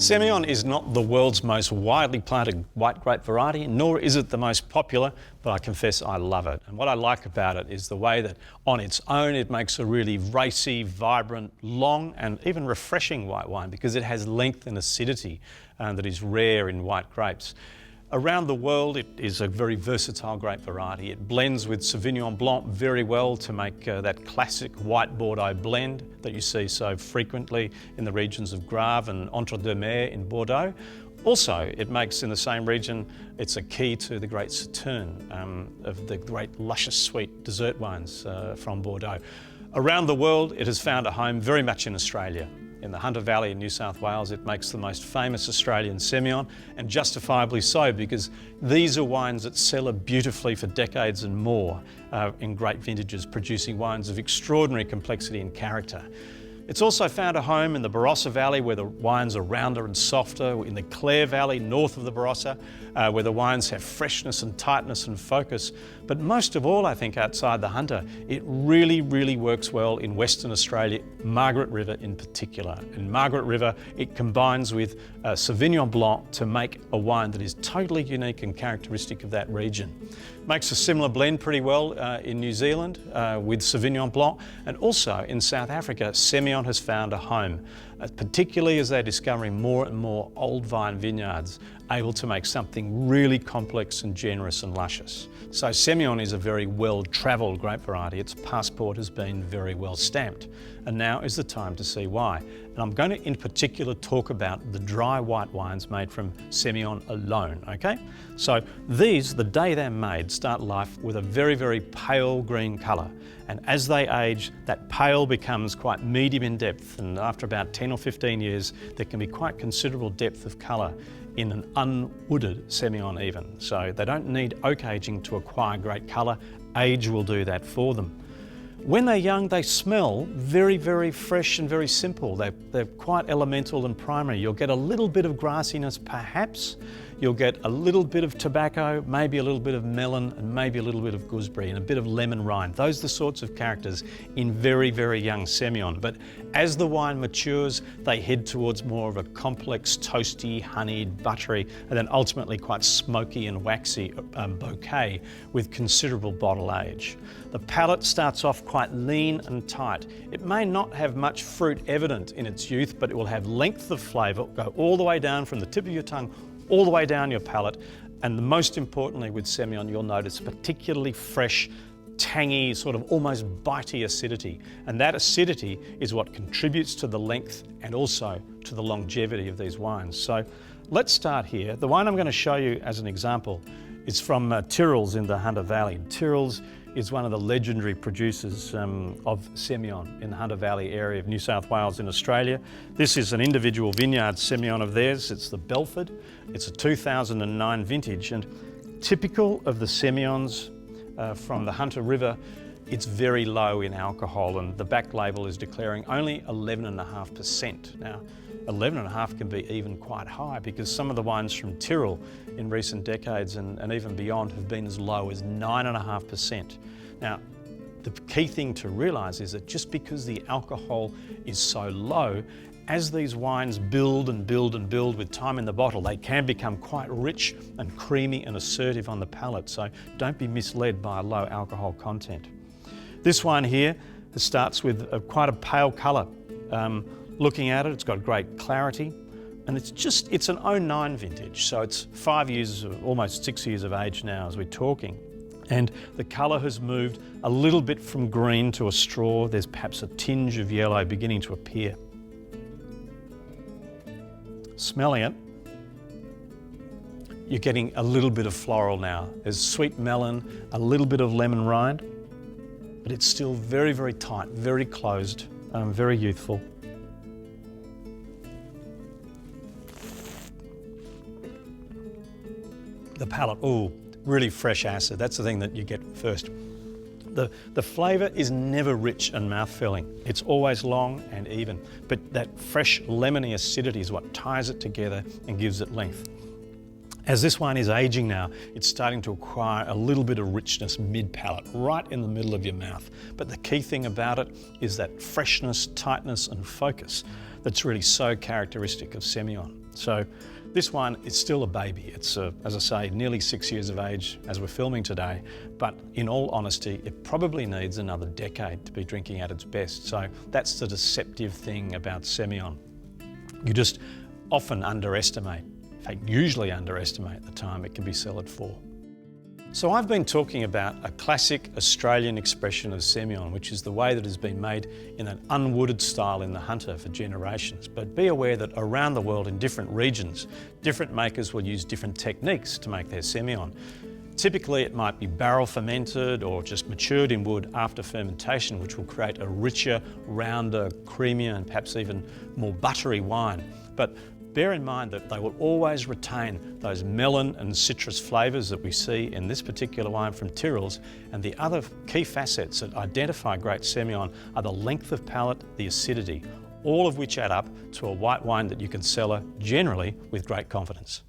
Semillon is not the world's most widely planted white grape variety, nor is it the most popular, but I confess I love it. And what I like about it is the way that on its own it makes a really racy, vibrant, long and even refreshing white wine because it has length and acidity that is rare in white grapes. Around the world, it is a very versatile grape variety. It blends with Sauvignon Blanc very well to make that classic white Bordeaux blend that you see so frequently in the regions of Graves and Entre-deux-Mers in Bordeaux. Also, it makes in the same region, it's a key to the great Sauterne of the great luscious sweet dessert wines from Bordeaux. Around the world, it has found a home very much in Australia. In the Hunter Valley in New South Wales, it makes the most famous Australian semillon, and justifiably so, because these are wines that cellar beautifully for decades and more in great vintages, producing wines of extraordinary complexity and character. It's also found a home in the Barossa Valley, where the wines are rounder and softer, in the Clare Valley north of the Barossa, where the wines have freshness and tightness and focus. But most of all, I think, outside the Hunter, it really, really works well in Western Australia, Margaret River in particular. In Margaret River, it combines with Sauvignon Blanc to make a wine that is totally unique and characteristic of that region. Makes a similar blend pretty well in New Zealand with Sauvignon Blanc, and also in South Africa, Semillon has found a home, particularly as they're discovering more and more old vine vineyards able to make something really complex and generous and luscious. So Semillon is a very well-travelled grape variety. Its passport has been very well stamped, and now is the time to see why. And I'm going to in particular talk about the dry white wines made from Semillon alone, okay? So these, the day they're made, start life with a very, very pale green colour. And as they age, that pale becomes quite medium in depth, and after about 10 or 15 years, there can be quite considerable depth of colour in an unwooded Semillon even. So they don't need oak aging to acquire great colour. Age will do that for them. When they're young, they smell very, very fresh and very simple. They're quite elemental and primary. You'll get a little bit of grassiness perhaps. You'll get a little bit of tobacco, maybe a little bit of melon, and maybe a little bit of gooseberry and a bit of lemon rind. Those are the sorts of characters in very, very young Semillon. But as the wine matures, they head towards more of a complex, toasty, honeyed, buttery, and then ultimately quite smoky and waxy bouquet with considerable bottle age. The palate starts off quite lean and tight. It may not have much fruit evident in its youth, but it will have length of flavour, go all the way down from the tip of your tongue all the way down your palate. And most importantly with Semillon, you'll notice particularly fresh, tangy, sort of almost bitey acidity. And that acidity is what contributes to the length and also to the longevity of these wines. So let's start here. The wine I'm going to show you as an example is from Tyrrells in the Hunter Valley. Tyrrells is one of the legendary producers of Semillon in the Hunter Valley area of New South Wales in Australia. This is an individual vineyard Semillon of theirs. It's the Belford. It's a 2009 vintage, and typical of the Semillons from the Hunter River, it's very low in alcohol, and the back label is declaring only 11.5%. Now, 11.5 can be even quite high, because some of the wines from Tyrrell in recent decades and even beyond have been as low as 9.5%. Now, the key thing to realise is that just because the alcohol is so low, as these wines build and build and build with time in the bottle, they can become quite rich and creamy and assertive on the palate. So don't be misled by a low alcohol content. This wine here starts with quite a pale colour. Looking at it, it's got great clarity, and it's an 09 vintage, so it's 5 years, almost 6 years of age now as we're talking. And the colour has moved a little bit from green to a straw. There's perhaps a tinge of yellow beginning to appear. Smelling it, you're getting a little bit of floral now. There's sweet melon, a little bit of lemon rind, but it's still very, very tight, very closed, very youthful. The palate, oh, really fresh acid. That's the thing that you get first. The flavour is never rich and mouth-filling. It's always long and even, but that fresh lemony acidity is what ties it together and gives it length. As this wine is aging now, it's starting to acquire a little bit of richness mid-palate, right in the middle of your mouth. But the key thing about it is that freshness, tightness and focus that's really so characteristic of Semillon. So this wine is still a baby. It's, as I say, nearly 6 years of age as we're filming today, but in all honesty, it probably needs another decade to be drinking at its best. So that's the deceptive thing about semillon. You just often underestimate, in fact, usually underestimate the time it can be cellared for. So I've been talking about a classic Australian expression of semillon, which is the way that it has been made in an unwooded style in the Hunter for generations. But be aware that around the world in different regions, different makers will use different techniques to make their semillon. Typically it might be barrel fermented or just matured in wood after fermentation, which will create a richer, rounder, creamier and perhaps even more buttery wine. But bear in mind that they will always retain those melon and citrus flavours that we see in this particular wine from Tyrrells, and the other key facets that identify great semillon are the length of palate, the acidity, all of which add up to a white wine that you can cellar generally with great confidence.